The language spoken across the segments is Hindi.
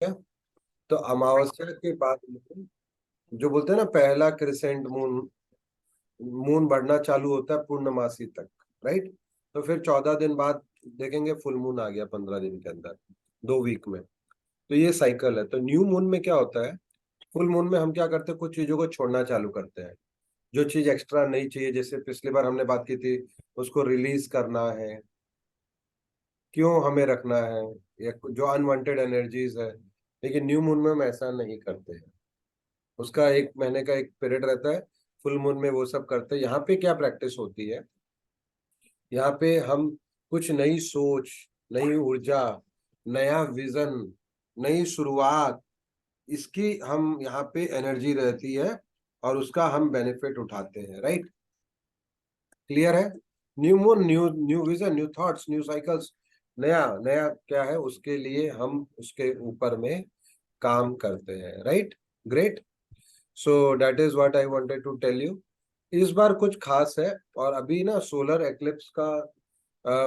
है। तो अमावस्या के बाद में जो बोलते हैं ना, पहला क्रिसेंट मून, मून बढ़ना चालू होता है पूर्णमासी तक, राइट। तो फिर 14 दिन बाद देखेंगे फुल मून आ गया 15 दिन के अंदर, 2 वीक में। तो ये साइकिल है। तो न्यू मून में क्या होता है, फुल मून में हम क्या करते हैं, कुछ चीजों को छोड़ना चालू करते हैं। जो चीज एक्स्ट्रा नहीं चाहिए, जैसे पिछली बार हमने बात की थी, उसको रिलीज करना है, क्यों हमें रखना है, या जो अनवांटेड एनर्जीज है। लेकिन न्यू मून में हम ऐसा नहीं करते हैं। उसका 1 महीने का एक पीरियड रहता है, फुल मून में वो सब करते हैं। यहाँ पे क्या प्रैक्टिस होती है, यहाँ पे हम कुछ नई सोच, नई ऊर्जा, नया विजन, नई शुरुआत, इसकी हम यहाँ पे एनर्जी रहती है और उसका हम बेनिफिट उठाते हैं, राइट। क्लियर है। New moon, new new vision, new thoughts, new cycles, नया नया क्या है, उसके लिए हम उसके ऊपर में काम करते हैं, right. Great. So that is what I wanted to tell you. इस बार कुछ खास है, और अभी ना सोलर एक्लिप्स का,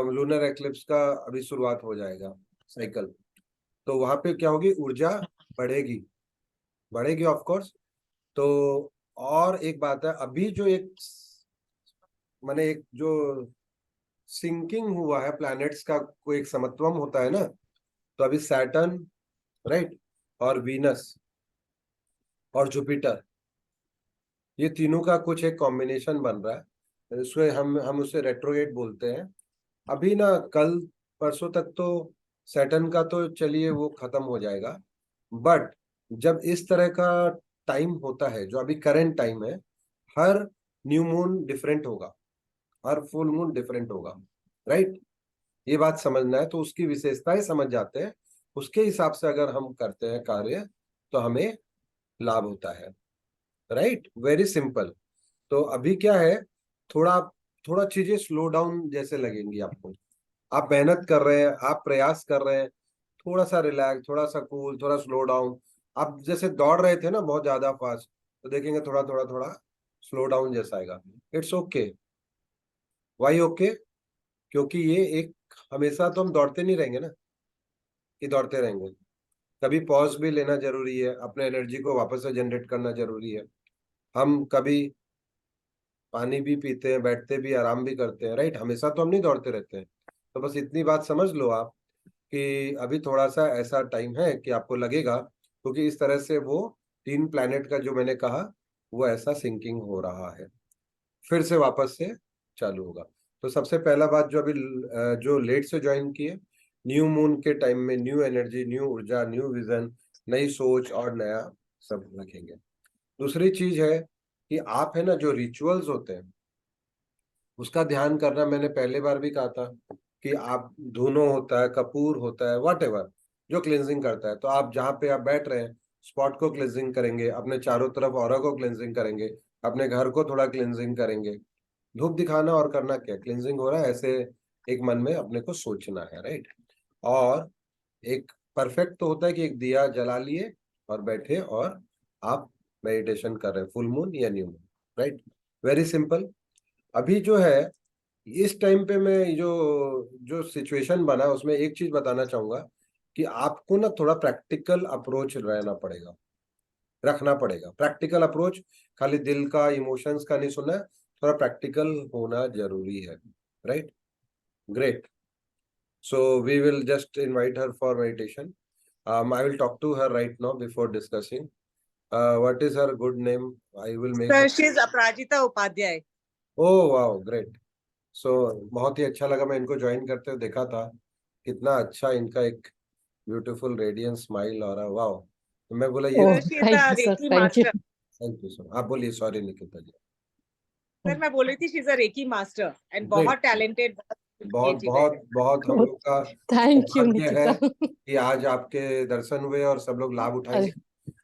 लूनर एक्लिप्स का अभी शुरुआत हो जाएगा साइकिल। तो वहां पे क्या होगी, ऊर्जा बढ़ेगी, बढ़ेगी ऑफ कोर्स। तो और एक बात है, अभी जो एक माने एक जो सिंकिंग हुआ है प्लैनेट्स का, कोई एक समत्वम होता है ना। तो अभी सैटर्न, राइट, और वीनस और जुपिटर, ये तीनों का कुछ एक कॉम्बिनेशन बन रहा है। इसमें हम उसे रेट्रोगेट बोलते हैं। अभी ना कल परसों तक तो सैटर्न का तो चलिए वो खत्म हो जाएगा, बट जब इस तरह का टाइम होता है जो अभी करंट टाइम है, हर न्यू मून डिफरेंट होगा, हर फुल मून डिफरेंट होगा, राइट। ये बात समझना है, तो उसकी विशेषताएं समझ जाते हैं, उसके हिसाब से अगर हम करते हैं कार्य तो हमें लाभ होता है, राइट। Very simple. तो अभी क्या है, थोड़ा थोड़ा चीजें स्लो डाउन जैसे लगेंगी आपको। आप मेहनत कर रहे हैं, आप प्रयास कर रहे हैं, थोड़ा सा रिलैक्स, थोड़ा सा कूल, थोड़ा स्लो डाउन। आप जैसे दौड़ रहे थे ना बहुत ज्यादा फास्ट, तो देखेंगे थोड़ा थोड़ा थोड़ा स्लो डाउन जैसा आएगा। It's okay. Why okay? क्योंकि ये एक, हमेशा तो हम दौड़ते नहीं रहेंगे ना, कि दौड़ते रहेंगे। कभी पॉज भी लेना जरूरी है, अपने एनर्जी को वापस से जनरेट करना जरूरी है। हम कभी पानी भी पीते हैं, बैठते भी, आराम भी करते हैं, राइट। हमेशा तो हम नहीं दौड़ते रहते हैं। तो बस इतनी बात समझ लो आप, कि अभी थोड़ा सा ऐसा टाइम है कि आपको लगेगा, क्योंकि इस तरह से वो 3 प्लैनेट का जो मैंने कहा, वो ऐसा सिंकिंग हो रहा है, फिर से वापस से चालू होगा। तो सबसे पहला बात, जो अभी जो लेट से ज्वाइन किए, न्यू मून के टाइम में न्यू एनर्जी, न्यू ऊर्जा, न्यू विजन, नई सोच और नया सब रखेंगे। दूसरी चीज है कि आप है ना, जो रिचुअल्स होते हैं उसका ध्यान करना। मैंने पहले बार भी कहा था कि आप, धुनो होता है, कपूर होता है, वट एवर जो क्लिनजिंग करता है, तो आप जहाँ पे आप बैठ रहे हैं स्पॉट को क्लिनजिंग करेंगे, अपने चारों तरफ ऑरा को क्लिनजिंग करेंगे, अपने घर को थोड़ा क्लिनजिंग करेंगे। धूप दिखाना और करना क्या, क्लिनजिंग हो रहा है ऐसे एक मन में अपने को सोचना है, राइट। और एक परफेक्ट तो होता है कि एक दिया जला लिए और बैठे और आप मेडिटेशन कर रहे हैं, फुल मून या new moon, right. Very simple. अभी जो है, इस टाइम पे मैं जो जो सिचुएशन बना उसमें एक चीज बताना चाहूंगा, कि आपको ना थोड़ा प्रैक्टिकल अप्रोच रहना पड़ेगा, रखना पड़ेगा प्रैक्टिकल अप्रोच। खाली दिल का, इमोशंस का नहीं सुनना है, थोड़ा प्रैक्टिकल होना जरूरी है, right. Great. So we will just invite her for meditation. I will talk to her right now before discussing. What is her good name? I will make her. Sir, she is Aparajita Upadhyay. Oh wow, great. सो बहुत ही अच्छा लगा, मैं इनको ज्वाइन करते हुए देखा था, कितना अच्छा इनका एक ब्यूटीफुल रेडियंट स्माइल और वाह। तो मैं बोला ये, Sir, oh she is thank a you sir, Reiki thank you. master. Thank you sir. आप बोलिए, सॉरी निकिता जी। सर मैं बोल रही थी she is a reiki master and बहुत ग्रेट। टैलेंटेड, बहुत बहुत क्रिएटिव है। बहुत बहुत हम लोग का थैंक यू सौभाग्य है निकिता। कि आज आपके दर्शन हुए और सब लोग लाभ अरे उठाएंगे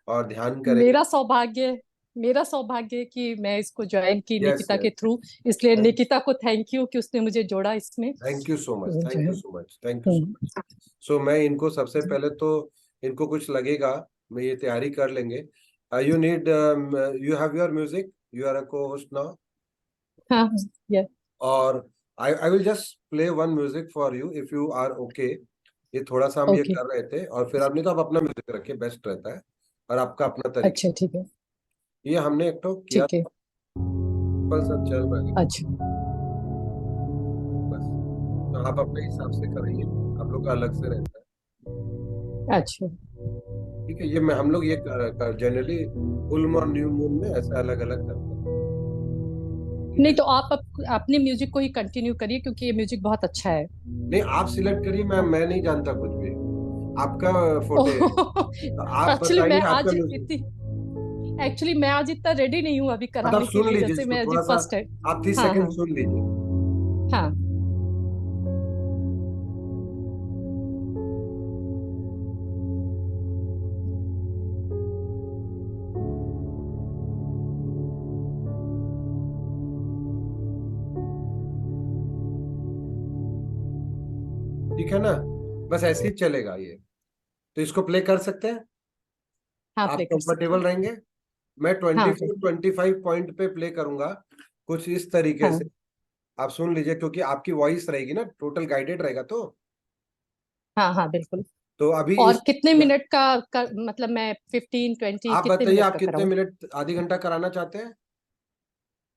और ध्यान करेंगे। मेरा सौभाग्य, मेरा सौभाग्य कि मैं इसको ज्वाइन की यस निकिता यस। के थ्रू। इसलिए निकिता को थैंक यू कि उसने मुझे जोड़ा इसमें। थैंक यू सो मच, तो जो थैंक यू है so much, thank you so much. So मैं इनको सबसे पहले तो, इनको कुछ लगेगा, मैं ये तैयारी कर लेंगे। You need, you have your music, you are a cohost now, हाँ ये और I will just play one music for you if you are okay. ये थोड़ा सा हम ये ओके। कर रहे थे, और फिर आपने तो आप अपना म्यूजिक रखिए, बेस्ट रहता है, और आपका अपना अच्छा, तरीका। ठीक है। ये हमने एक तो किया, ठीक है। सिंपल सा चल रहा है अच्छा। बस। तो आप अपने हिसाब से करिए, आप लोग का अलग से रहता है। अच्छा। ठीक है, ये मैं हम लोग ये generally full moon new moon में ऐसा अलग अलग करते हैं। ठीक नहीं है, तो आप अपने म्यूजिक को ही कंटिन्यू करिए, क्योंकि ये म्यूजिक बहुत अच्छा है। नहीं आप सिलेक्ट करिए, मैं नहीं जानता कुछ भी, आपका फोटे है, तो आप एक्चुअली बताइए मैं आपका आज म्यूजिक। इतनी एक्चुअली मैं आज इतना रेडी नहीं हूँ अभी मतलब कराने के सुन लिए, लीजिए जैसे इसको मैं अभी थोड़ा सा, फर्स्ट है। आप 30 हाँ सेकंड हाँ। सुन लीजिए। हाँ। ठीक है ना, बस ऐसे ही चलेगा ये। तो इसको प्ले कर सकते हैं, हाँ, आप प्ले कर सकते कंफर्टेबल हैं। रहेंगे। मैं हाँ 24 बिल्कुल। 25 पॉइंट पे प्ले करूंगा, कुछ इस तरीके हाँ से। आप सुन लीजिए, क्योंकि आपकी वॉइस रहेगी ना, टोटल गाइडेड रहेगा। हाँ। हाँ बिल्कुल। तो अभी और इस, कितने मिनट का मतलब मैं 15-20 आप कितने बताइए मिनट आप का कितने कराऊं? मिनट, आधी घंटा कराना चाहते हैं?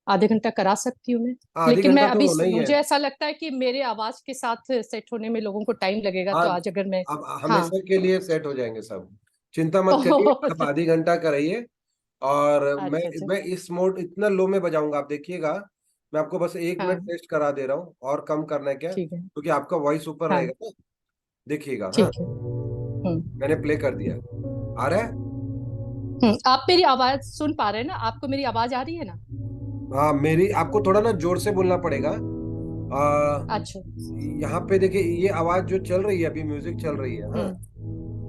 आधे घंटा करा सकती हूँ मैं। हाँ, आधी लेकिन मैं घंटा तो अभी होना ही है। मुझे ऐसा लगता है कि मेरे आवाज के साथ सेट होने में लोगों को टाइम लगेगा, हाँ, तो आज अगर मैं। अब हाँ। हमेशा के लिए सेट हो जाएंगे सब, चिंता मत करिए। ओह, आप आधी घंटा कराइए, और मैं अच्छा अच्छा। मैं इस मोड इतना लो में बजाऊंगा, आप देखिएगा। मैं आपको बस 1 मिनट हाँ टेस्ट करा दे रहा हूँ, और कम करना है क्या, ठीक है। क्योंकि आपका वॉइस ऊपर हाँ रहेगा ना। देखिएगा, हाँ, ठीक है। मैंने प्ले कर दिया, आ रहा है। आप मेरी आवाज सुन पा रहे हैं ना? आपको मेरी आवाज आ रही है ना? हाँ, मेरी आपको थोड़ा ना जोर से बोलना पड़ेगा। अच्छा। यहाँ पे देखिए, ये आवाज जो चल रही है, अभी म्यूजिक चल रही है, हाँ,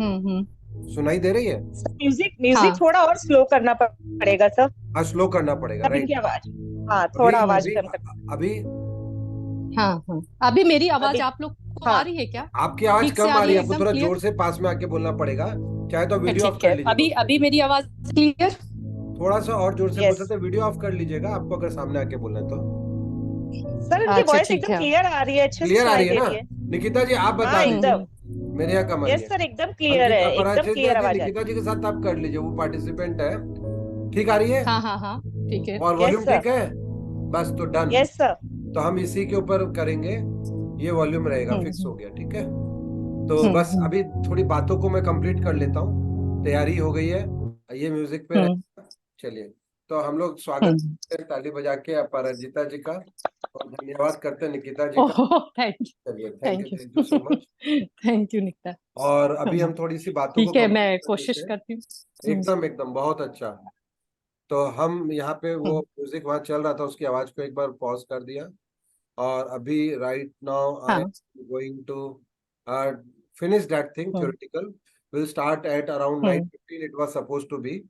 हम्म। सुनाई दे रही है। म्यूजिक म्यूजिक हाँ थोड़ा और स्लो करना पड़ेगा सर। हाँ, स्लो करना पड़ेगा, तब राइट। इनकी आवाज, हाँ अभी थोड़ा आवाज अभी कम कर। अभी हाँ। हाँ, अभी मेरी आवाज अभी, आप लोग को आ हाँ रही है क्या? आपकी आवाज ठीक से कम आ आ रही रही है, है, आपको एकदम थोड़ा क्लियर? जोर से पास में आके बोलना पड़ेगा। चाहे तो वीडियो ऑफ ठीक कर है, लीजिएगा अभी उसमें अभी से। मेरी आवाज क्लियर? थोड़ा सा और जोर से बोल यस सकते हैं, वीडियो ऑफ कर लीजिएगा, आपको अगर सामने आके बोलना है तो। सर, इनकी अच्छा वॉइस ठीक एकदम है। क्लियर आ रही है, अच्छे से क्लियर आ सुनाई रही है दे ना? रही है। निकिता जी आप हाँ बता दीजिए, एकदम। मेरे यहाँ कम आ रही यस है। सर, एकदम क्लियर अंकित है, एकदम अपराजिता क्लियर जी, आवाज आ निकिता जी के साथ आप कर लीजिए, वो पार्टिसिपेंट है। ठीक आ रही है, हाँ हाँ हाँ, ठीक है। और रही है। Yes volume sir. ठीक है, बस तो डन। Yes sir. तो हम इसी के ऊपर करेंगे, ये वॉल्यूम रहेगा, फिक्स हो हम्म गया, ठीक है। तो बस हम्म। अभी थोड़ी बातों को मैं कंप्लीट कर लेता हूँ, तैयारी हो गई है, ये म्यूजिक पे हम्म रहेगा। चलिए, तो हम लोग स्वागत हम्म। करते हैं ताली बजा के अपराजिता जी का, और धन्यवाद करते हैं निकिता जी का। ओह, थैंक चलिए, thank thank you so much. You. Thank you Nikita. और अभी हाँ हम थोड़ी सी बातों को ठीक है, कंप्लीट मैं कर लेते कोशिश हैं। करती हूँ। एकदम एकदम बहुत अच्छा। तो हम यहाँ पे वो हम्म, म्यूजिक वहाँ चल रहा था, उसकी आवाज को एक बार पॉज कर दिया, और अभी राइट नाउ आई हाँ। Going to finish that thing hmm theoretical. Will start at around hmm 9:15, it was suppose to be.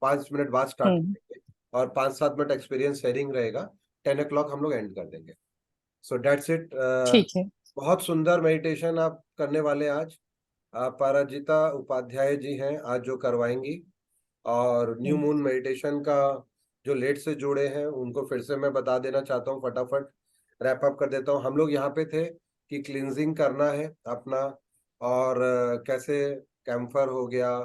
5 minute बाद स्टार्ट हम्म। करेंगे, और 5-7 मिनट एक्सपीरियंस शेयरिंग रहेगा। 10 o'clock हम लोग एंड कर देंगे। So that's it. ठीक है। बहुत सुंदर मेडिटेशन आप करने वाले हैं आज। पराजिता उपाध्याय जी हैं आज जो करवाएंगी, और न्यू हम्म मून मेडिटेशन का जो लेट से जुड़े हैं उनको फिर से मैं बता देना चाहता हूँ, फटाफट रैप अप कर देता हूँ। हम लोग यहाँ पे थे कि क्लींजिंग करना है अपना, और कैसे कैम्फर हो गया,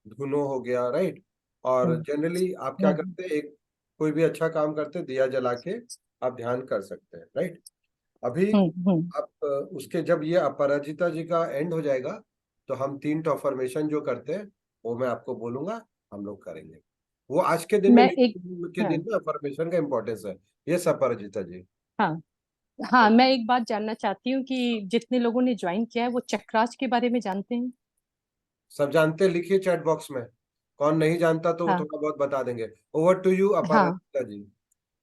धुनो हो गया, राइट। और हम्म जनरली आप क्या हम्म करते हैं, एक कोई भी अच्छा काम करते हैं, दिया जला के आप ध्यान कर सकते हैं, राइट। अभी हम्म। आप उसके जब ये अपराजिता जी का एंड हो जाएगा, तो हम 3 ट्रांसफॉर्मेशन जो करते हैं वो मैं आपको बोलूंगा, हम लोग करेंगे। वो आज के दिन में, मैं एक। के हाँ दिन में अफर्मेशन का इम्पोर्टेंस है। ये सब अपराजिता जी। हाँ हाँ, मैं एक बात जानना चाहती हूँ कि जितने लोगों ने ज्वाइन किया है वो चक्रास के बारे में जानते हैं? सब जानते हैं, लिखिए चैट बॉक्स में। कौन नहीं जानता तो वो हाँ थोड़ा बहुत बता देंगे। ओवर टू यू हाँ, अपराजिता जी,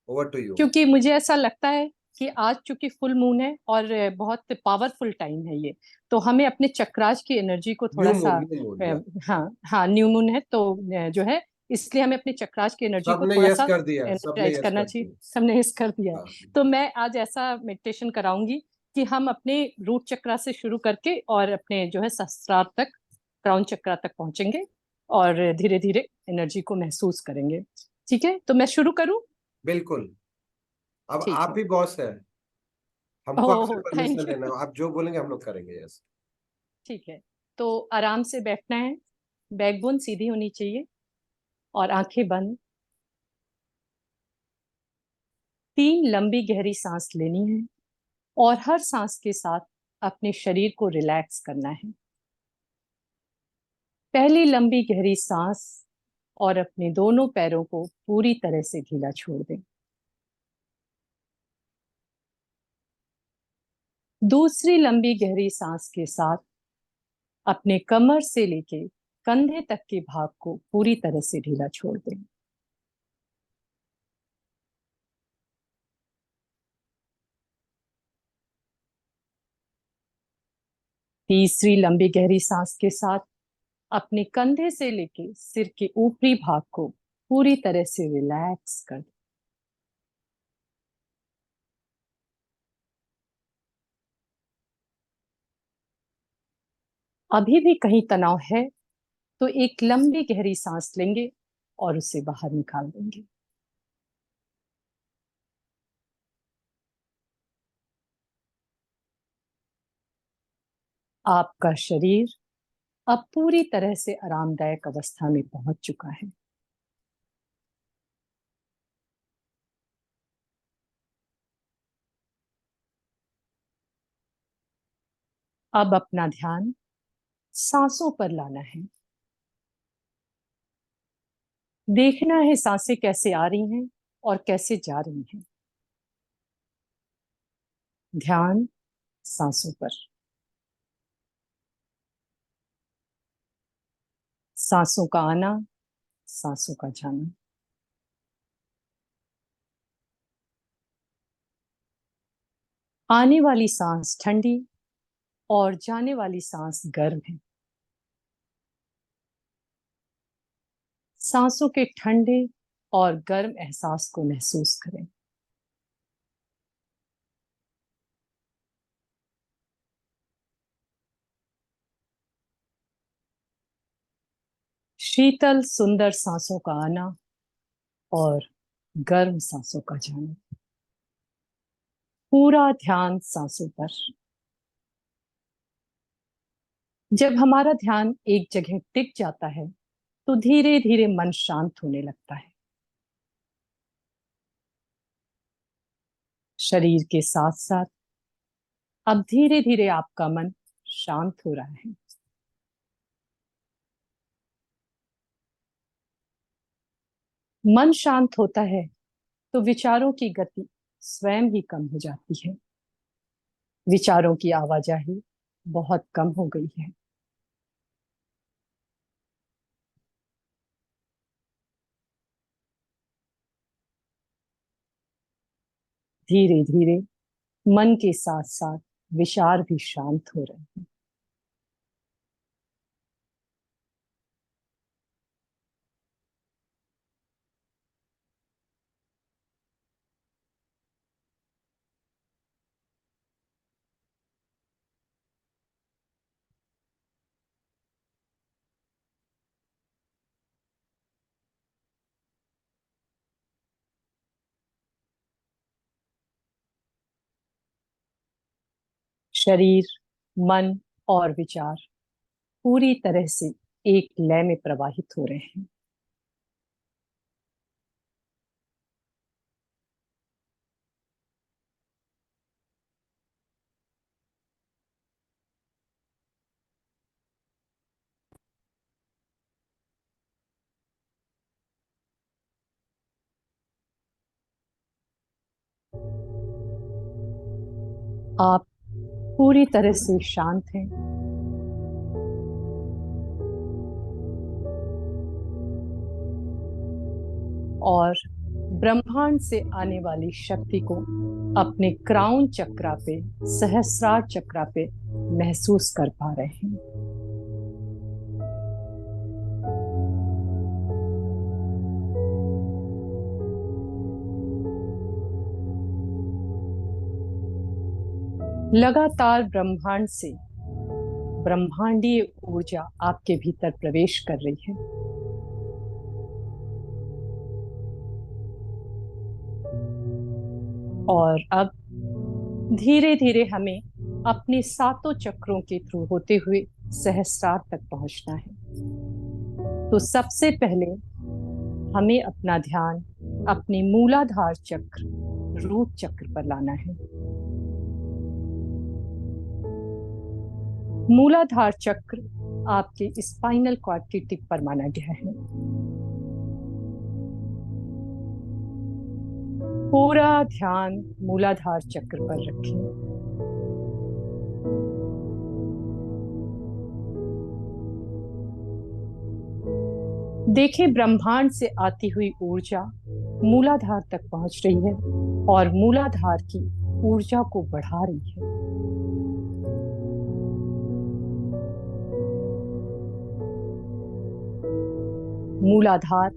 ओवर टू यू। क्योंकि मुझे ऐसा लगता है कि आज चूंकि फुल मून है और बहुत पावरफुल टाइम है ये, तो हमें अपने चक्रास की एनर्जी को न्यू थोड़ा सा मून, न्यू मून, या हाँ हाँ, न्यू मून है तो जो है, इसलिए हमें अपने चक्रास की एनर्जी को सबने थोड़ा यस सा कर दिया है, सबने एनर्जाइज यस करना कर चाहिए। दिया। सबने इस कर दिया है। हाँ, तो मैं आज ऐसा मेडिटेशन कराऊंगी कि हम अपने रूट चक्रा से शुरू करके और अपने जो है सहस्त्रार तक, क्राउन चक्रा तक पहुंचेंगे, और धीरे धीरे एनर्जी को महसूस करेंगे। ठीक है, तो मैं शुरू करूं? बिल्कुल। अब ठीक आप है। ही बॉस है, हमको आपसे ओह, परमिशन थैंक यू। लेना है, आप जो बोलेंगे हम लोग करेंगे, यस। ठीक है, तो आराम से बैठना है, बैकबोन सीधी होनी चाहिए और आंखें बंद। 3 लंबी गहरी सांस लेनी है और हर सांस के साथ अपने शरीर को रिलैक्स करना है। पहली लंबी गहरी सांस और अपने दोनों पैरों को पूरी तरह से ढीला छोड़ दें। दूसरी लंबी गहरी सांस के साथ अपने कमर से लेके कंधे तक के भाग को पूरी तरह से ढीला छोड़ दें। तीसरी लंबी गहरी सांस के साथ अपने कंधे से लेके सिर के ऊपरी भाग को पूरी तरह से रिलैक्स कर दें। अभी भी कहीं तनाव है तो एक लंबी गहरी सांस लेंगे और उसे बाहर निकाल देंगे। आपका शरीर अब पूरी तरह से आरामदायक अवस्था में पहुंच चुका है। अब अपना ध्यान सांसों पर लाना है। देखना है सांसें कैसे आ रही हैं और कैसे जा रही हैं। ध्यान सांसों पर। सांसों का आना, सांसों का जाना। आने वाली सांस ठंडी और जाने वाली सांस गर्म है। सांसों के ठंडे और गर्म एहसास को महसूस करें। शीतल सुंदर सांसों का आना और गर्म सांसों का जाना। पूरा ध्यान सांसों पर। जब हमारा ध्यान एक जगह टिक जाता है तो धीरे धीरे मन शांत होने लगता है। शरीर के साथ साथ अब धीरे धीरे आपका मन शांत हो रहा है। मन शांत होता है तो विचारों की गति स्वयं ही कम हो जाती है। विचारों की आवाजाही बहुत कम हो गई है। धीरे धीरे मन के साथ साथ विचार भी शांत हो रहे हैं। शरीर, मन और विचार पूरी तरह से एक लय में प्रवाहित हो रहे हैं। आप पूरी तरह से शांत हैं। और ब्रह्मांड से आने वाली शक्ति को अपने क्राउन चक्रा पे, सहस्रार चक्रा पे महसूस कर पा रहे हैं। लगातार ब्रह्मांड से ब्रह्मांडीय ऊर्जा आपके भीतर प्रवेश कर रही है। और अब धीरे धीरे हमें अपने सातों चक्रों के थ्रू होते हुए सहस्रार तक पहुंचना है। तो सबसे पहले हमें अपना ध्यान अपने मूलाधार चक्र, रूट चक्र पर लाना है। मूलाधार चक्र आपके स्पाइनल कॉर्ड की टिप पर माना गया है। पूरा ध्यान मूलाधार चक्र पर रखें। देखें ब्रह्मांड से आती हुई ऊर्जा मूलाधार तक पहुंच रही है और मूलाधार की ऊर्जा को बढ़ा रही है। मूलाधार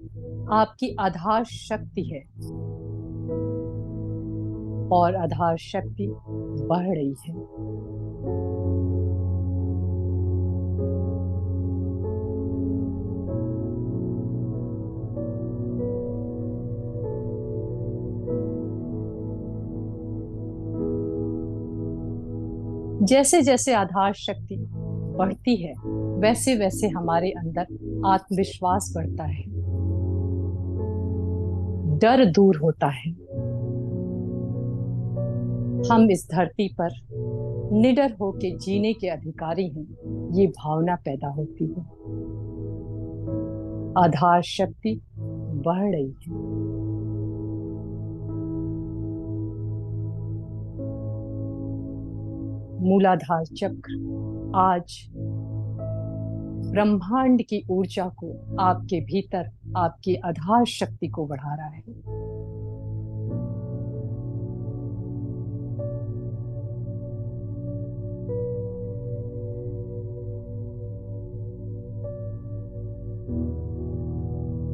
आपकी आधार शक्ति है और आधार शक्ति बढ़ रही है। जैसे जैसे आधार शक्ति बढ़ती है वैसे वैसे हमारे अंदर आत्मविश्वास बढ़ता है, डर दूर होता है। हम इस धरती पर निडर होके जीने के अधिकारी हैं, ये भावना पैदा होती है। आधार शक्ति बढ़ रही है। मूलाधार चक्र आज ब्रह्मांड की ऊर्जा को आपके भीतर, आपकी आधार शक्ति को बढ़ा रहा है।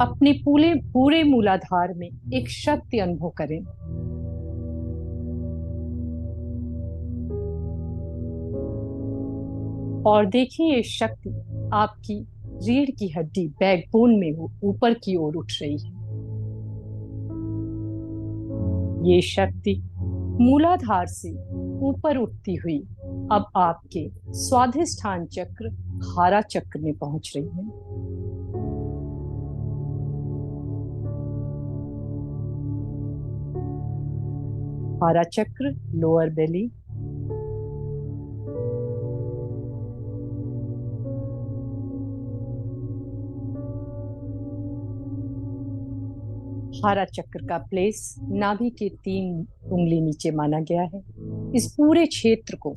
अपने पूरे मूलाधार में एक शक्ति अनुभव करें। और देखिए ये शक्ति आपकी रीढ़ की हड्डी, बैकबोन में ऊपर की ओर उठ रही है। ये शक्ति मूलाधार से ऊपर उठती हुई अब आपके स्वाधिष्ठान चक्र, हारा चक्र में पहुंच रही है। हारा चक्र, लोअर बेली, हारा चक्र का प्लेस नाभि के 3 उंगली नीचे माना गया है। इस पूरे क्षेत्र को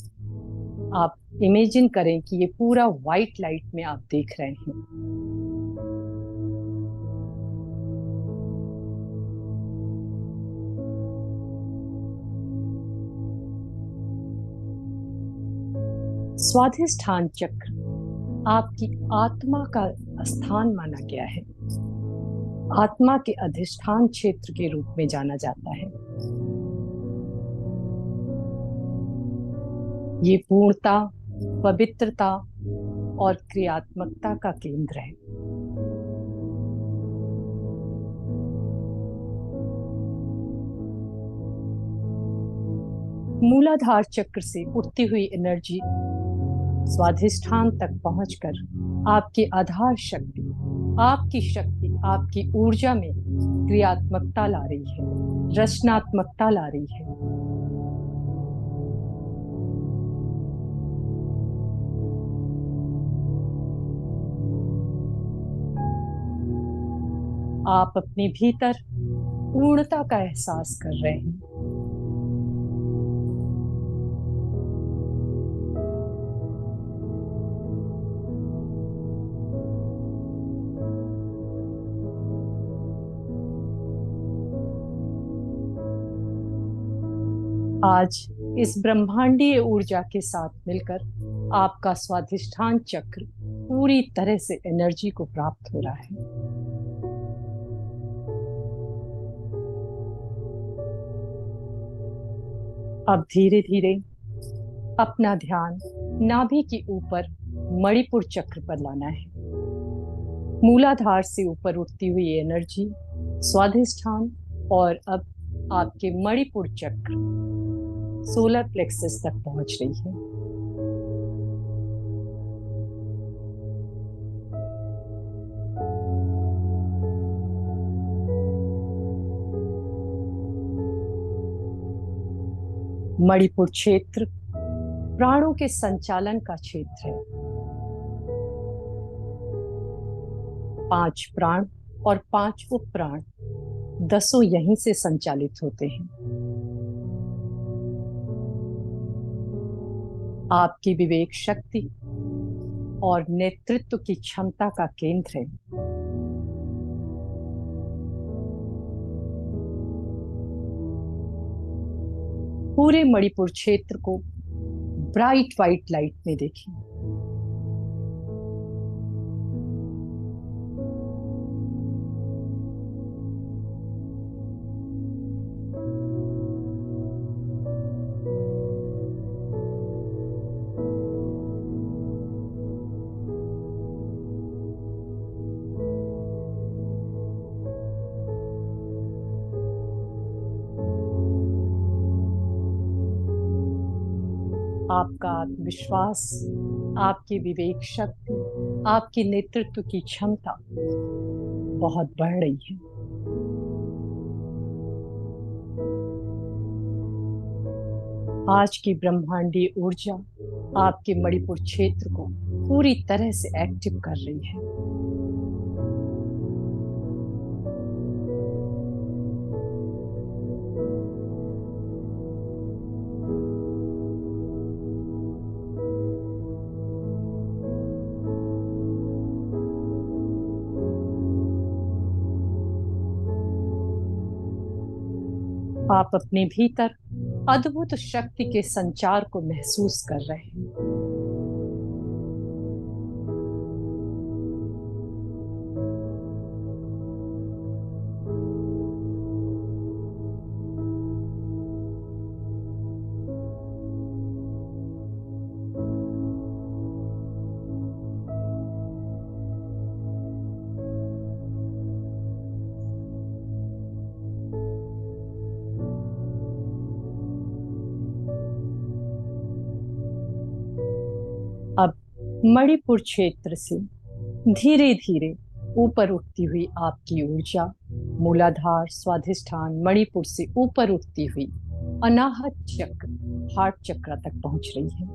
आप इमेजिन करें कि ये पूरा व्हाइट लाइट में आप देख रहे हैं। स्वाधिष्ठान चक्र आपकी आत्मा का स्थान माना गया है, आत्मा के अधिष्ठान क्षेत्र के रूप में जाना जाता है। ये पूर्णता, पवित्रता और क्रियात्मकता का केंद्र है। मूलाधार चक्र से उठती हुई एनर्जी स्वाधिष्ठान तक पहुंचकर आपकी आधार शक्ति, आपकी ऊर्जा में क्रियात्मकता ला रही है, रचनात्मकता ला रही है। आप अपने भीतर पूर्णता का एहसास कर रहे हैं। आज इस ब्रह्मांडीय ऊर्जा के साथ मिलकर आपका स्वाधिष्ठान चक्र पूरी तरह से एनर्जी को प्राप्त हो रहा है। अब धीरे धीरे अपना ध्यान नाभि के ऊपर मणिपुर चक्र पर लाना है। मूलाधार से ऊपर उठती हुई एनर्जी स्वाधिष्ठान और अब आपके मणिपुर चक्र, सोलर प्लेक्सस तक पहुंच रही है। मणिपुर क्षेत्र प्राणों के संचालन का क्षेत्र है। 5 प्राण और 5 उप प्राण 10 यहीं से संचालित होते हैं। आपकी विवेक शक्ति और नेतृत्व की क्षमता का केंद्र है। पूरे मणिपुर क्षेत्र को ब्राइट व्हाइट लाइट में देखें। आपका आत्मविश्वास, आपकी विवेक शक्ति, आपकी नेतृत्व की क्षमता बहुत बढ़ रही है। आज की ब्रह्मांडीय ऊर्जा आपके मणिपुर क्षेत्र को पूरी तरह से एक्टिव कर रही है। आप अपने भीतर अद्भुत शक्ति के संचार को महसूस कर रहे हैं। अब मणिपुर क्षेत्र से धीरे धीरे ऊपर उठती हुई आपकी ऊर्जा मूलाधार, स्वाधिष्ठान, मणिपुर से ऊपर उठती हुई अनाहत चक्र, हार्ट चक्र तक पहुंच रही है।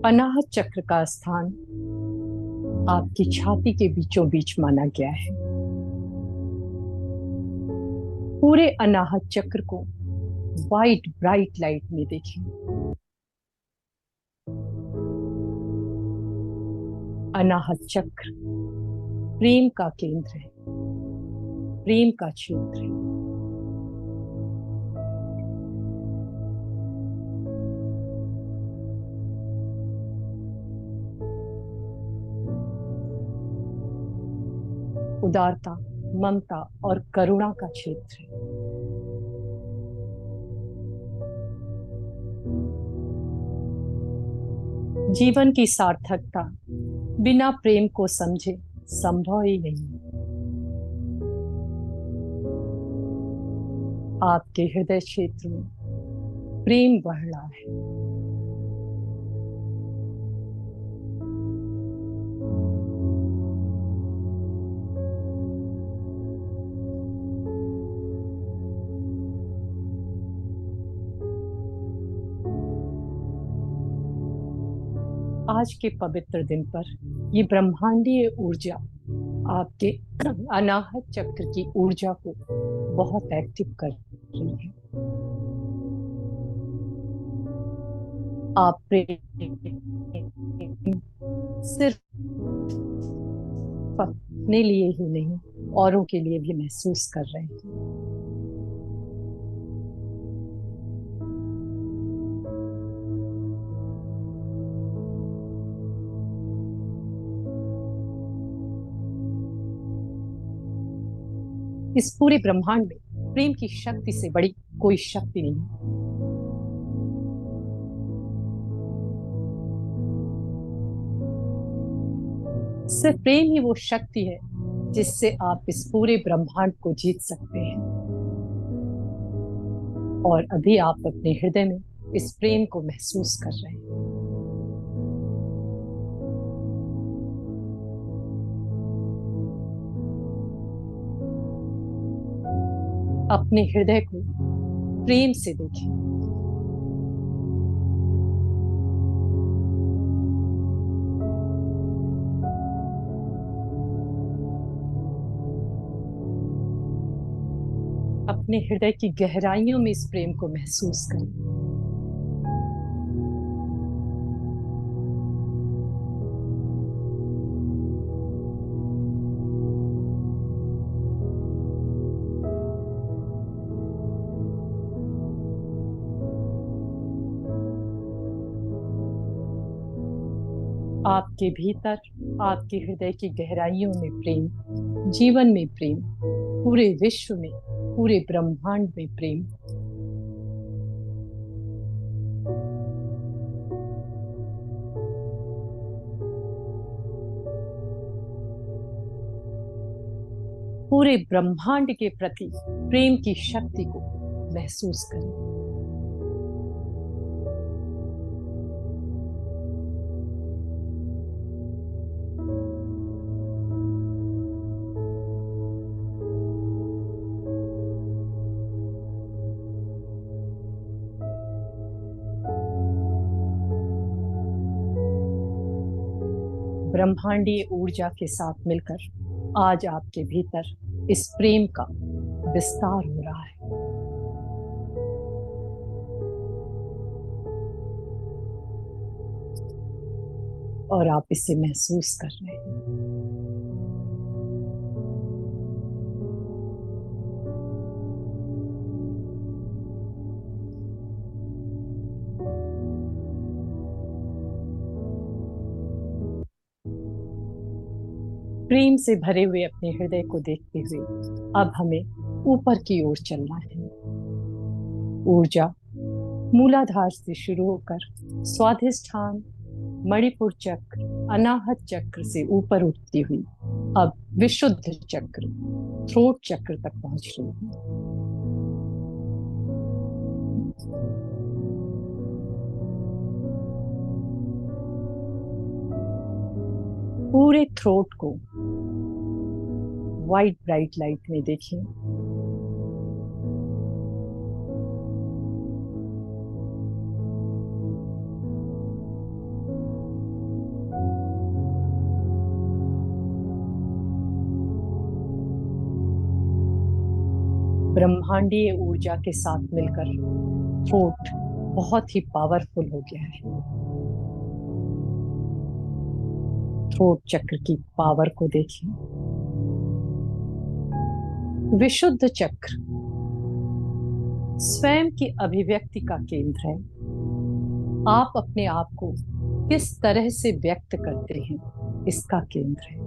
अनाहत चक्र का स्थान आपकी छाती के बीचों बीच माना गया है। पूरे अनाहत चक्र को वाइट ब्राइट लाइट में देखें। अनाहत चक्र प्रेम का केंद्र है, प्रेम का क्षेत्र है। उदारता, ममता और करुणा का क्षेत्र है। जीवन की सार्थकता बिना प्रेम को समझे संभव ही नहीं। आपके हृदय क्षेत्र में प्रेम बह रहा है। आज के पवित्र दिन पर ये ब्रह्मांडीय ऊर्जा आपके अनाहत चक्र की ऊर्जा को बहुत एक्टिव कर रही है। आप सिर्फ अपने लिए ही नहीं, औरों के लिए भी महसूस कर रहे हैं। इस पूरे ब्रह्मांड में प्रेम की शक्ति से बड़ी कोई शक्ति नहीं है। सिर्फ प्रेम ही वो शक्ति है जिससे आप इस पूरे ब्रह्मांड को जीत सकते हैं। और अभी आप अपने हृदय में इस प्रेम को महसूस कर रहे हैं। अपने हृदय को प्रेम से देखें। अपने हृदय की गहराइयों में इस प्रेम को महसूस करें। आपके भीतर, आपके हृदय की गहराइयों में प्रेम, जीवन में प्रेम, पूरे विश्व में, पूरे ब्रह्मांड में प्रेम। पूरे ब्रह्मांड के प्रति प्रेम की शक्ति को महसूस करें। ब्रह्मांडीय ऊर्जा के साथ मिलकर आज आपके भीतर इस प्रेम का विस्तार हो रहा है। और आप इसे महसूस कर रहे हैं। प्रेम से भरे हुए अपने हृदय को देखते हुए अब हमें ऊपर की ओर चलना है। ऊर्जा मूलाधार से शुरू होकर स्वाधिष्ठान, मणिपुर चक्र, अनाहत चक्र से ऊपर उठती हुई अब विशुद्ध चक्र, थ्रोट चक्र तक पहुंच रही है। पूरे थ्रोट को वाइट ब्राइट लाइट में देखें। ब्रह्मांडीय ऊर्जा के साथ मिलकर थ्रोट बहुत ही पावरफुल हो गया है। थ्रोट चक्र की पावर को देखें। विशुद्ध चक्र स्वयं की अभिव्यक्ति का केंद्र है। आप अपने आप को किस तरह से व्यक्त करते हैं, इसका केंद्र है।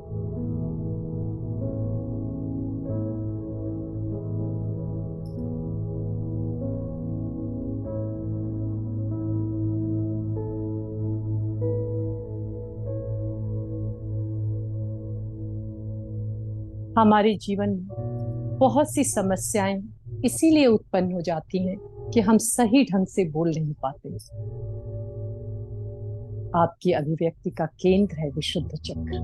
हमारे जीवन में बहुत सी समस्याएं इसीलिए उत्पन्न हो जाती हैं कि हम सही ढंग से बोल नहीं पाते। आपकी अभिव्यक्ति का केंद्र है विशुद्ध चक्र।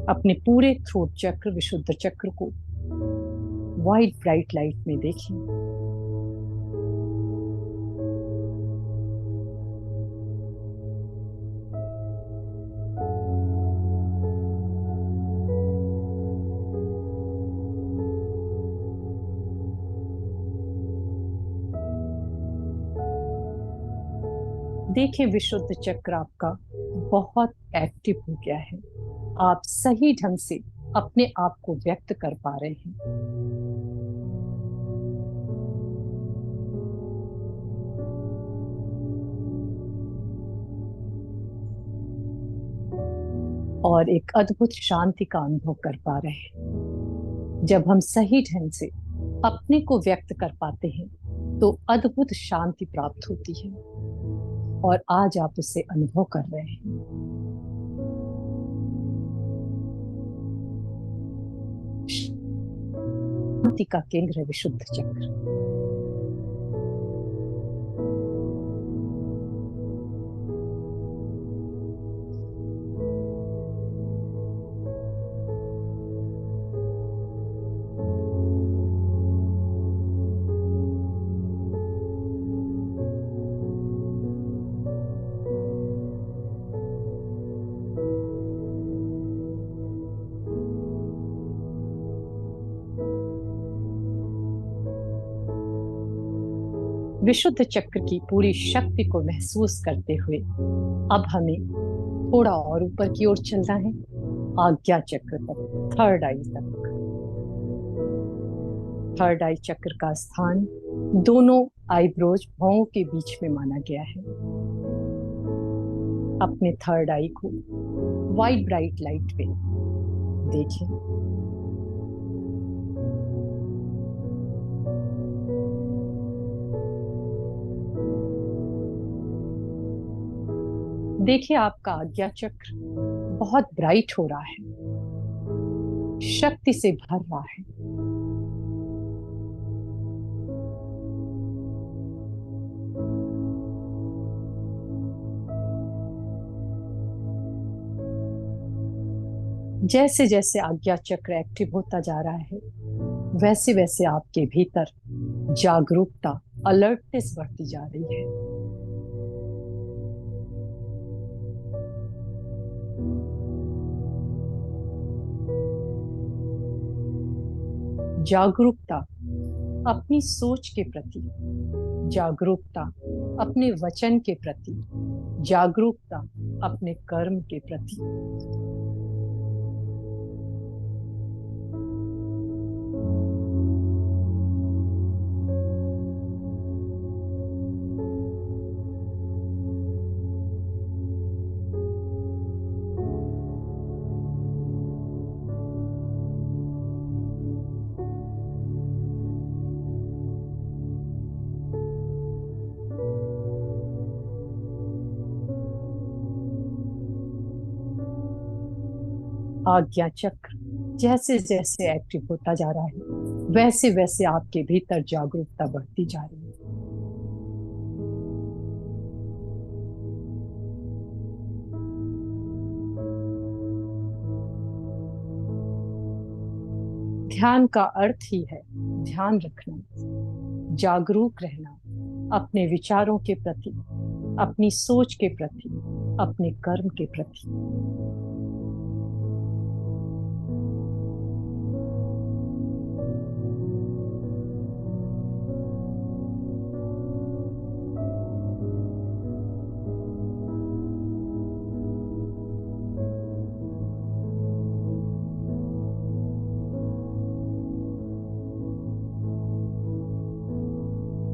अपने पूरे थ्रोट चक्र, विशुद्ध चक्र को वाइट ब्राइट लाइट में देखें। देखें विशुद्ध चक्र आपका बहुत एक्टिव हो गया है। आप सही ढंग से अपने आप को व्यक्त कर पा रहे हैं। और एक अद्भुत शांति का अनुभव कर पा रहे हैं। जब हम सही ढंग से अपने को व्यक्त कर पाते हैं तो अद्भुत शांति प्राप्त होती है और आज आप उसे अनुभव कर रहे हैं। शांति का केंद्र है विशुद्ध चक्र। विशुद्ध चक्र की पूरी शक्ति को महसूस करते हुए अब हमें थोड़ा और ऊपर की ओर चलना है, आज्ञा चक्र तक, थर्ड आई तक। थर्ड आई चक्र का स्थान दोनों आईब्रोज, भौं के बीच में माना गया है। अपने थर्ड आई को वाइट ब्राइट लाइट में देखें। देखिए आपका आज्ञा चक्र बहुत ब्राइट हो रहा है, शक्ति से भर रहा है। जैसे जैसे आज्ञा चक्र एक्टिव होता जा रहा है, वैसे वैसे आपके भीतर जागरूकता, अलर्टनेस बढ़ती जा रही है। जागरूकता अपनी सोच के प्रति, जागरूकता अपने वचन के प्रति, जागरूकता अपने कर्म के प्रति। आज्ञा चक्र जैसे जैसे एक्टिव होता जा रहा है, वैसे वैसे आपके भीतर जागरूकता बढ़ती जा रही है। ध्यान का अर्थ ही है ध्यान रखना, जागरूक रहना, अपने विचारों के प्रति, अपनी सोच के प्रति, अपने कर्म के प्रति।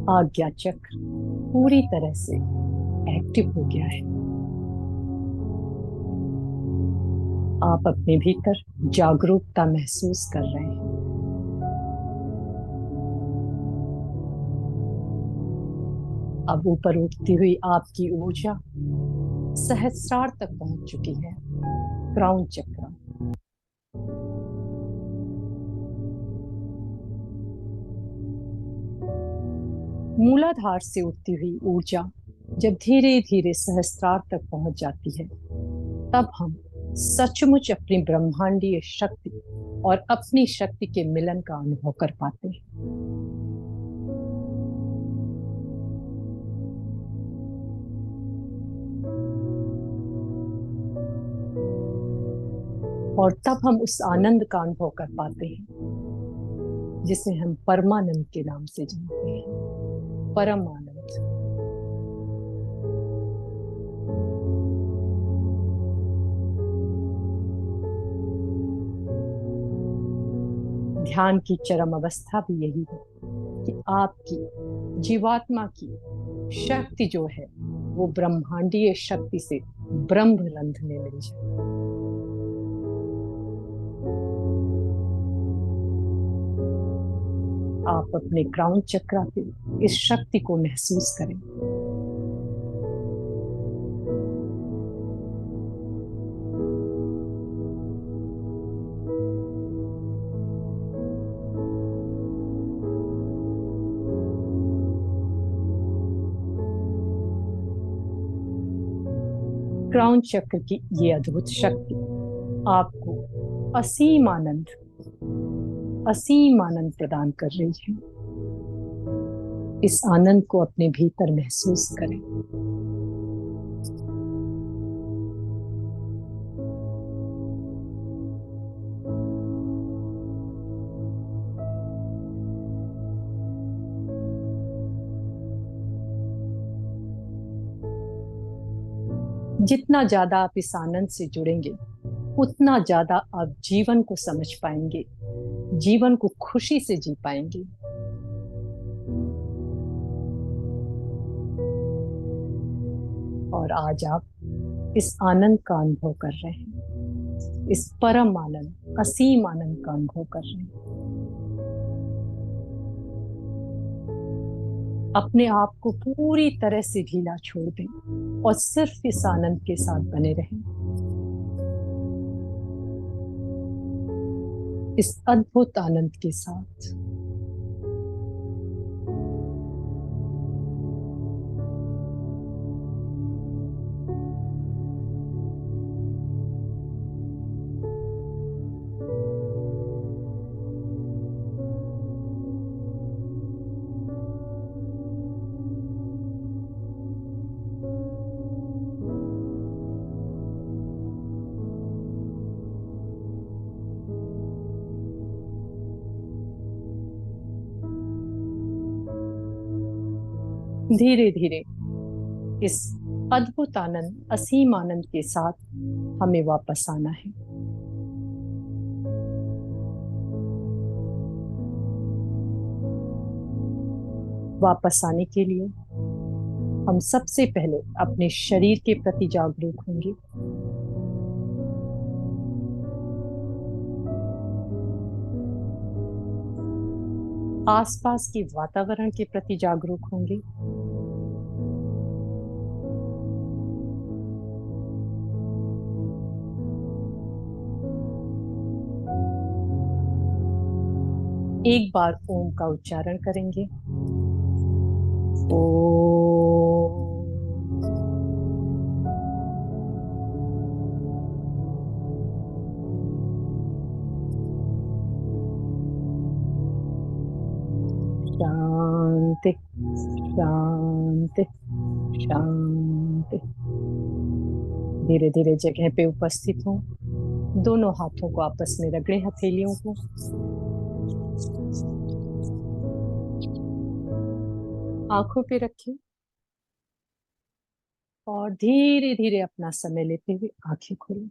आज्ञा चक्र पूरी तरह से एक्टिव हो गया है। आप अपने भीतर जागरूकता महसूस कर रहे हैं। अब ऊपर उठती हुई आपकी ऊर्जा सहस्रार तक पहुंच चुकी है, क्राउन चक्र। मूलाधार से उठती हुई ऊर्जा जब धीरे धीरे सहस्रार तक पहुंच जाती है, तब हम सचमुच अपनी ब्रह्मांडीय शक्ति और अपनी शक्ति के मिलन का अनुभव कर पाते हैं। और तब हम उस आनंद का अनुभव कर पाते हैं जिसे हम परमानंद के नाम से जानते हैं, परम आनंद। ध्यान की चरम अवस्था भी यही है कि आपकी जीवात्मा की शक्ति जो है वो ब्रह्मांडीय शक्ति से ब्रह्म रंध्र में मिल जाए। आप अपने क्राउन चक्र पे इस शक्ति को महसूस करें। क्राउन चक्र की ये अद्भुत शक्ति आपको असीम आनंद प्रदान कर रही है। इस आनंद को अपने भीतर महसूस करें। जितना ज्यादा आप इस आनंद से जुड़ेंगे उतना ज्यादा आप जीवन को समझ पाएंगे, जीवन को खुशी से जी पाएंगे। और आज आप इस आनंद का अनुभव कर रहे हैं, इस परम आनंद, असीम आनंद का अनुभव कर रहे हैं। अपने आप को पूरी तरह से ढीला छोड़ दें और सिर्फ इस आनंद के साथ बने रहें, इस अद्भुत आनंद के साथ। धीरे धीरे इस अद्भुत आनंद, असीम आनंद के साथ हमें वापस आना है। वापस आने के लिए हम सबसे पहले अपने शरीर के प्रति जागरूक होंगे। आसपास के वातावरण के प्रति जागरूक होंगे। एक बार ओम का उच्चारण करेंगे। ओम। शांति शांति शांति। धीरे धीरे जगह पे उपस्थित हो, दोनों हाथों को आपस में रगड़े, हथेलियों को। आंखों पे रखें और धीरे धीरे अपना समय लेते हुए आंखें खोलें।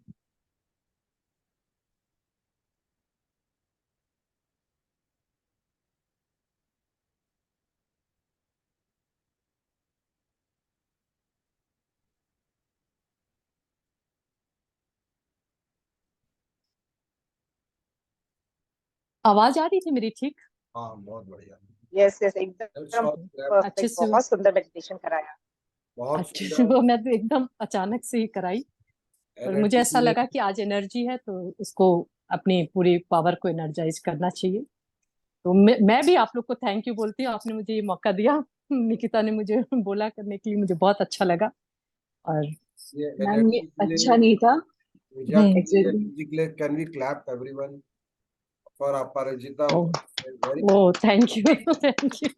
आवाज आ रही थी मेरी ठीक? हाँ, बहुत बढ़िया। यस यस, एकदम अच्छे perfect, से। बहुत सुंदर मेडिटेशन कराया। बहुत अच्छे से। सुंदर। वो मैं तो एकदम अचानक से ही कराई और मुझे ऐसा लगा कि आज एनर्जी है तो उसको अपनी पूरी पावर को एनर्जाइज करना चाहिए। तो मैं भी आप लोग को थैंक यू बोलती हूँ, आपने मुझे ये मौका दिया। निकिता ने मुझे बोला करने के लिए, मुझे बहुत अच्छा लगा। और मैम ये अच्छा नहीं था। Exactly. Can we clap everyone for Aparajita? Oh. Very oh thank you thank you.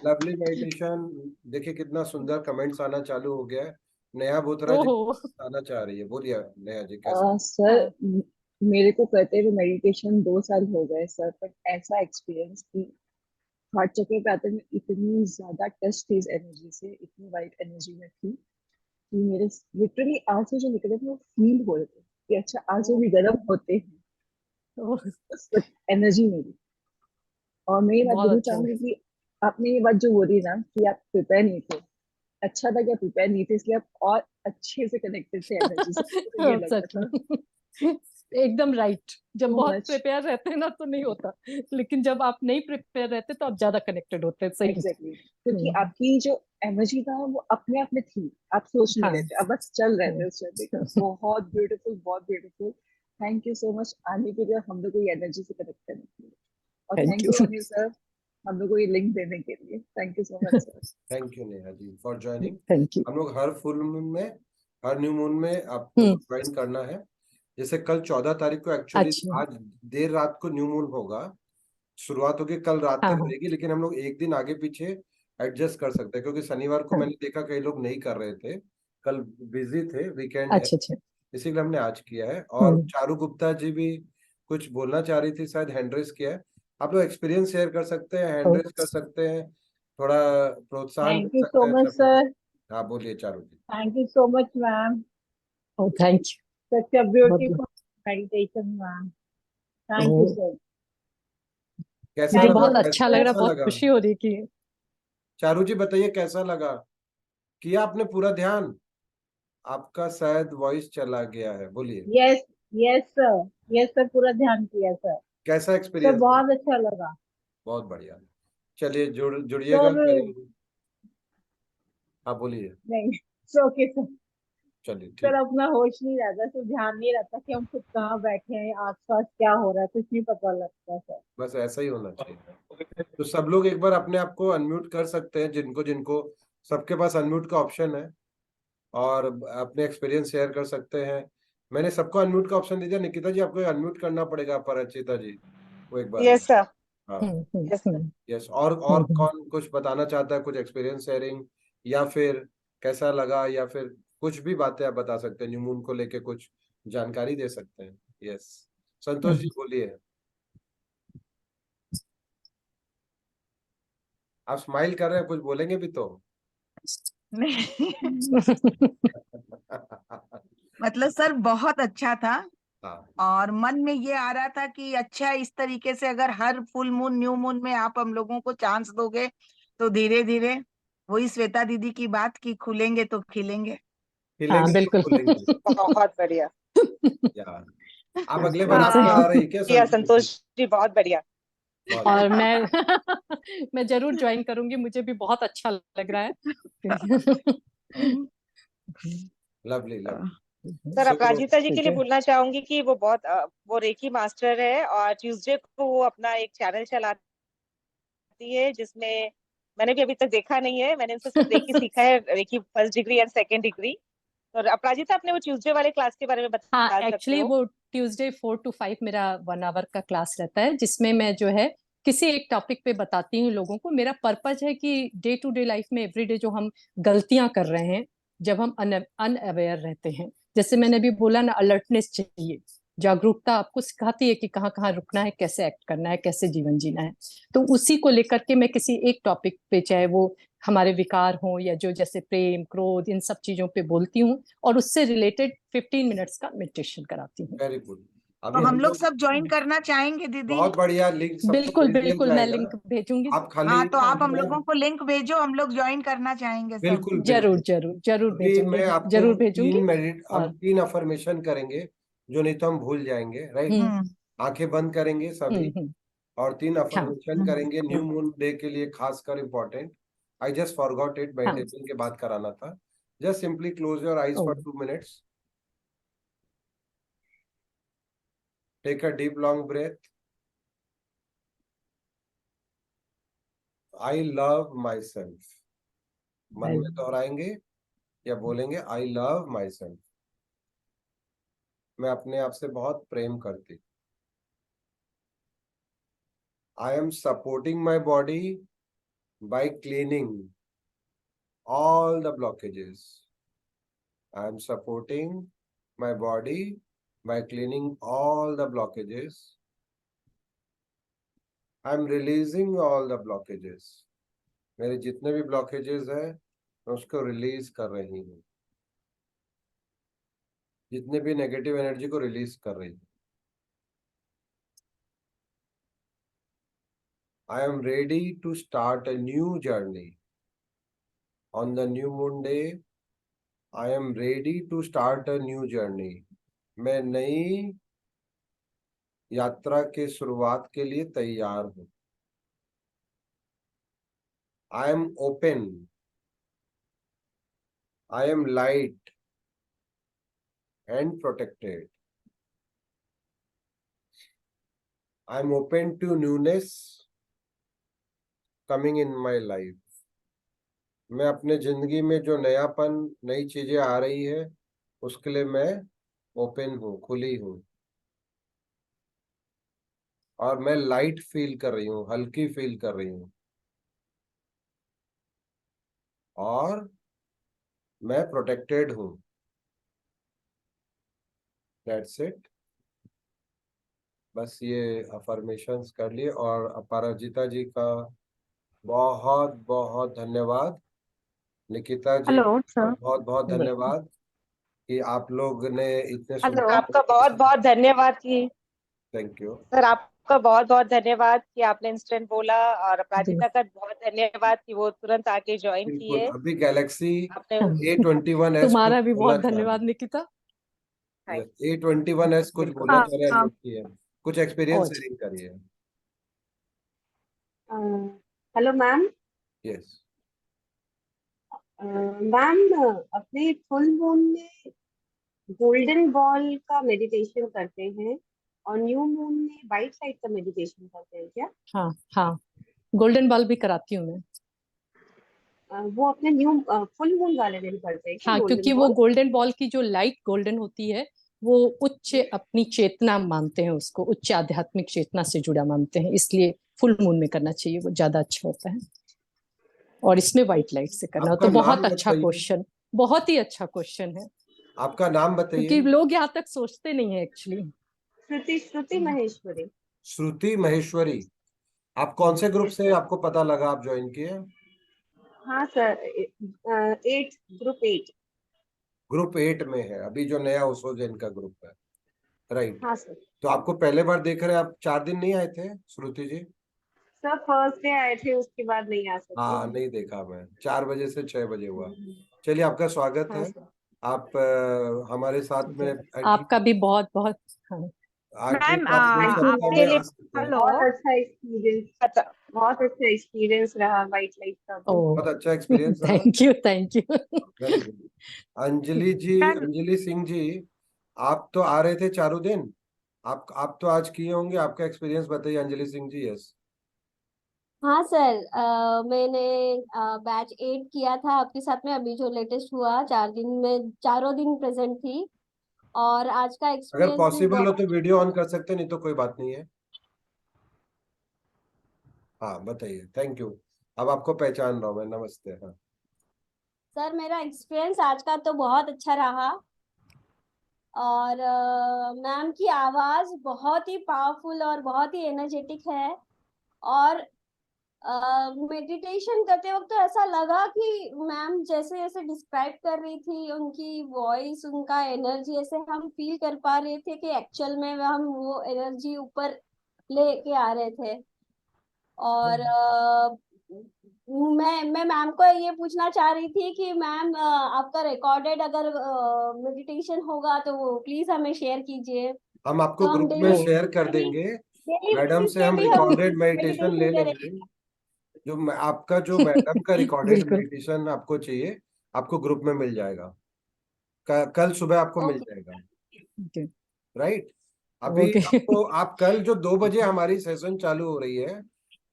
lovely meditation. देखिए कितना सुंदर कमेंट्स आना चालू हो गया है। नेहा बोथरा जी ओहो। आना चाह रही है, बोलिए नेहा जी कैसे? सर मेरे को करते हुए मेडिटेशन 2 साल हो गए सर, बट ऐसा एक्सपीरियंस कि हार्ट चक्र पे आते में इतनी ज्यादा टच थी इस एनर्जी से, इतनी वाइट एनर्जी में थी कि मेरे लिटरली आंसू जो निकले थे वो फील हो रहे थे कि अच्छा आंसू भी गर्म होते हैं एनर्जी में भी। और मैं ये बात बहुत बोलना अच्छा। चाहूंगी कि आपने ये बात जो बोली ना कि आप प्रिपेयर नहीं थे, अच्छा था कि आप प्रिपेयर नहीं थे, इसलिए आप और अच्छे से कनेक्टेड थे एनर्जी से, तो ये लगा सच था। में एकदम राइट। जब So बहुत much. प्रिपेयर रहते हैं ना तो नहीं होता, लेकिन जब आप नहीं प्रिपेयर रहते तो आप ज्यादा कनेक्टेड होते हैं। सही। Exactly. क्योंकि आपकी जो एनर्जी था वो अपने आप में थी, आप सोच नहीं रहे थे, आप बस चल रहे थे उस टाइम पे। बहुत ब्यूटीफुल, बहुत beautiful. Thank you so much आने के लिए, हम लोग को ये एनर्जी से कनेक्ट करने के लिए। और Thank thank you. You Anil sir, हम लोग को ये लिंक देने के लिए। Thank you so much sir. Thank you Neha ji for joining. Thank you. हम लोग हर फुल मून में, हर न्यू मून में आपको ज्वाइन करना है। जैसे कल 14 तारीख को एक्चुअली अच्छा। आज देर रात को न्यू मून होगा, शुरुआत होगी कल रात हाँ, तक हाँ। रहेगी, लेकिन हम लोग एक दिन आगे पीछे एडजस्ट कर सकते हैं क्योंकि शनिवार को हाँ। मैंने देखा कई लोग नहीं कर रहे थे, कल बिजी थे, वीकेंड है, अच्छा अच्छा। इसीलिए हमने आज किया है। और चारू गुप्ता जी भी कुछ बोलना चाह रही थी, शायद हैंड रेस किया है। आप लोग एक्सपीरियंस शेयर कर सकते हैं, हैंड रेस कर सकते हैं, थोड़ा प्रोत्साहन थैंक कर यू सकते सो हैं मच सब लोग। सर। हाँ बोलिए Charu ji. Thank you so much ma'am. Oh, thank you. Such a beautiful meditation, ma'am. Thank you, Oh, sir. कैसा मुझे लगा? बहुत अच्छा लग रहा, कैसा बहुत लगा? खुशी हो रही कि चारू जी बताइए कैसा लगा? किया आपने पूरा ध्यान? आपका शायद वॉइस चला गया है, बोलिए। Yes, yes, sir. Yes, sir. पूरा ध्यान किया, sir. कैसा सर एक्सपीरियंस? बहुत अच्छा लगा। बहुत बढ़िया। चलिए जुड़िएगा सर करेंगे। हाँ बोलिए। नहीं, ओके सर। चलिए सर ठीक। अपना होश नहीं रहता, सर ध्यान नहीं रहता कि हम खुद कहाँ बैठे हैं, आसपास क्या हो रहा है, कुछ नहीं पता लगता सर। बस ऐसा ही होना चाहिए। तो सब लोग एक बार अपने आप को अनम्यूट कर सकते हैं, जिनको जिनको, सबके पास अनम्यूट का ऑप्शन है, और अपने एक्सपीरियंस शेयर कर सकते हैं। मैंने सबको अनम्यूट का ऑप्शन दे दिया। निकिता जी आपको अनम्यूट करना पड़ेगा, परिचिता जी वो एक बार। Yes sir. हाँ यस सर। यस। और कौन कुछ बताना चाहता है? कुछ एक्सपीरियंस शेयरिंग, या फिर कैसा लगा, या फिर कुछ भी बातें आप बता सकते हैं, न्यू मून को लेके कुछ जानकारी दे सकते हैं। यस संतोष जी बोलिए। आप स्माइल कर रहे हैं, कुछ बोलेंगे भी तो। मतलब सर बहुत अच्छा था, हाँ और मन में ये आ रहा था कि अच्छा इस तरीके से अगर हर फुल मून न्यू मून में आप हम लोगों को चांस दोगे तो धीरे धीरे वही श्वेता दीदी की बात की खुलेंगे तो खिलेंगे। खिलेंगे तो बिल्कुल। खुलेंगे। बहुत बढ़िया। यार आप अगले बार बहुत आपको आ रही क्या बढ़िया संतोष संतोष जी, बहुत बढ़िया। बहुत और मैं जरूर ज्वाइन करूंगी, मुझे भी बहुत अच्छा लग रहा है। Lovely lovely. सर सो अपराजिता जी के लिए ठीक है। बोलना चाहूंगी कि वो बहुत वो रेकी मास्टर है, और ट्यूसडे को वो अपना एक चैनल चलाती है, जिसमें मैंने भी अभी तक देखा नहीं है। मैंने उनसे सिर्फ रेकी सीखा है, reiki first degree and second degree. और अपराजिता अपने वो ट्यूसडे वाले क्लास के बारे में हाँ, बता सकते एक्चुअली हो? वो ट्यूसडे 4 to 5 मेरा 1 आवर का क्लास रहता है, जिसमें मैं जो है किसी एक टॉपिक पे बताती हूँ लोगों को। मेरा पर्पज है कि डे टू डे लाइफ में एवरीडे जो हम गलतियां कर रहे हैं, जब हम अनअवेयर रहते हैं, जैसे मैंने अभी बोला ना, अलर्टनेस चाहिए, जागरूकता आपको सिखाती है कि कहाँ कहाँ रुकना है, कैसे एक्ट करना है, कैसे जीवन जीना है। तो उसी को लेकर के मैं किसी एक टॉपिक पे, चाहे वो हमारे विकार हों या जो जैसे प्रेम क्रोध, इन सब चीजों पे बोलती हूँ, और उससे रिलेटेड 15 मिनट्स का मेडिटेशन कराती हूँ। Very good. तो अभी हम हम लोग लोग सब ज्वाइन करना चाहेंगे दीदी। बहुत बढ़िया, लिंक सबको बिल्कुल भेज दिया बिल्कुल, मैं जाएगा। लिंक भेजूंगी। आप खाली हाँ तो आप हम मैं लोगों को लिंक भेजो, हम लोग ज्वाइन करना चाहेंगे सब। बिल्कुल जरूर बिल्कुल। जरूर जरूर अभी मैं भेजूंगी, आपको जरूर भेजूंगी। हम और 3 अफर्मेशन करेंगे, जो नहीं तो हम भूल जाएंगे, राइट? हम्म हम्म आंखें बंद करेंगे सभी, हम्म। और 3 हाँ अफर्मेशन करेंगे न्यू हम्म, मून डे के लिए, खासकर important. I just forgot it, हाँ। मेडिटेशन के बाद कराना था। Just simply close your eyes oh, for 2 minutes, take a deep long breath. I love myself, मन में दोहराएंगे या बोलेंगे, आई लव माई सेल्फ। मैं अपने आप से बहुत प्रेम करती। I am supporting my body by cleaning all the blockages. I am supporting my body by cleaning all the blockages. I am releasing all the blockages. मेरे जितने भी blockages हैं, मैं उसको रिलीज कर रही हूँ। जितने भी नेगेटिव एनर्जी को रिलीज कर रही हूँ। I am ready to start a new journey. On the new moon day, I am ready to start a new journey. मैं नई यात्रा के शुरुआत के लिए तैयार हूँ। I am open. I am light and protected. I am open to newness coming in my life. मैं अपने जिंदगी में जो नयापन, नई चीजें आ रही है, उसके लिए मैं ओपन हूँ, खुली हूँ। और मैं लाइट फील कर रही हूँ, हल्की फील कर रही हूँ, और मैं प्रोटेक्टेड हूँ। That's it. बस ये अफर्मेशंस कर लिए। और अपराजिता जी का बहुत बहुत धन्यवाद। निकिता जी हेलो का सर। बहुत बहुत धन्यवाद। कि आप लोग ने इतने हेलो, सुंदर आपका बहुत बहुत धन्यवाद कि थैंक यू। सर, आपका बहुत बहुत धन्यवाद कि आपने इंस्टेंट बोला, और अपराजिता का बहुत धन्यवाद कि वो तुरंत आके ज्वाइन बिल्कुल, किए अभी गैलेक्सी आपने। A21s कुछ तुम्हारा भी बोलना बहुत चाह रही धन्यवाद निकिता। है। A21s कुछ बिल्कुल। बोलना हाँ चाह रहे हैं हाँ। अनम्यूट किए, कुछ एक्सपीरियंस और शेयरिंग करिए। Hello ma'am. यस। मैम, अपने फुल मून में गोल्डन बॉल का मेडिटेशन करते हैं और न्यू मून में वाइट लाइट का मेडिटेशन करते हैं क्या? हाँ हाँ, गोल्डन बॉल भी कराती हूँ मैं। वो अपने फुल मून वाले दिन करते हैं क्या हाँ, गोल्डन क्योंकि वो बॉल? गोल्डन बॉल की जो लाइट गोल्डन होती है, वो उच्च अपनी चेतना मानते हैं उसको, उच्च आध्यात्मिक चेतना से जुड़ा मानते हैं, इसलिए फुल मून में करना चाहिए, वो ज्यादा अच्छा होता है। और इसमें व्हाइट लाइट से करना हो आपका तो बहुत नाम अच्छा बताइए। क्वेश्चन, बहुत ही अच्छा क्वेश्चन है, आपका नाम बताइए। क्योंकि लोग यहाँ तक सोचते नहीं है एक्चुअली। श्रुति महेश्वरी। श्रुति महेश्वरी। आप कौन से ग्रुप से आपको पता लगा आप ज्वाइन किए? हाँ सर, 8 ग्रुप 8। ग्रुप 8 में है अभी जो नया ओसोजन का ग्रुप है, राइट। हाँ सर। तो आपको पहले बार देख रहे हैं, आप 4 दिन नहीं आए थे श्रुति जी? सर फर्स्ट डे आए थे, उसके बाद नहीं आ सके। हाँ, नहीं देखा मैं, 4 बजे से 6 बजे हुआ। चलिए, आपका स्वागत हाँ है। सर। आप हमारे साथ में आपका भी बहुत बहुत हाँ। मैम, एटलीस्ट आप 2 सप्ताह आपके में लिए आ सकते हैं। हेलो। बहुत अच्छा एक्सपीरियंस, पता बहुत अच्छा एक्सपीरियंस रहा वाइट लाइट का तो। ओ, बहुत अच्छा एक्सपीरियंस रहा। Thank you thank you. Very good. Anjali ji, ma'am, Anjali Singh ji, आप तो आ रहे थे चारों दिन, आप तो आज किए होंगे, आपका एक्सपीरियंस बताइए अंजलि सिंह जी। यस। हाँ सर, मैंने बैच 8 किया था आपके साथ में, अभी जो लेटेस्ट हुआ 4 दिन में, चारों दिन प्रेजेंट थी, और आज का अगर एक्सपीरियंस भी पॉसिबल हो तो बहुत वीडियो ऑन कर सकते हैं, नहीं तो कोई बात नहीं है। हाँ, बताइए। Thank you. अब आपको पहचान रहा हूँ मैं। नमस्ते। हाँ। सर, मेरा एक्सपीरियंस आज का तो बहुत अच्छा रहा, और मैम की आवाज बहुत ही पावरफुल और बहुत ही एनर्जेटिक है, और मेडिटेशन करते वक्त तो ऐसा लगा कि मैम जैसे जैसे डिस्क्राइब कर रही थी, उनकी वॉइस, उनका एनर्जी, ऐसे हम फील कर पा रहे थे कि एक्चुअल में हम वो एनर्जी ऊपर लेके आ रहे थे। और मैं मैम को ये पूछना चाह रही थी कि मैम, आपका रिकॉर्डेड अगर मेडिटेशन होगा तो वो प्लीज हमें शेयर कीजिए, हम तो आपको हम ग्रुप में डेली शेयर कर डेली देंगे। डेली मैडम बेसिस से पे हम भी हम रिकॉर्डेड मेडिटेशन ले मेडिटेशन लेंगे। करेंगे। आपका जो मैडम का रिकॉर्डेड बिल्कुल। मेडिटेशन आपको चाहिए, आपको ग्रुप में मिल जाएगा। कल सुबह आपको मिल ओके। जाएगा, ओके राइट। अभी ओके। आपको, आप कल जो 2 बजे हमारी सेशन चालू हो रही है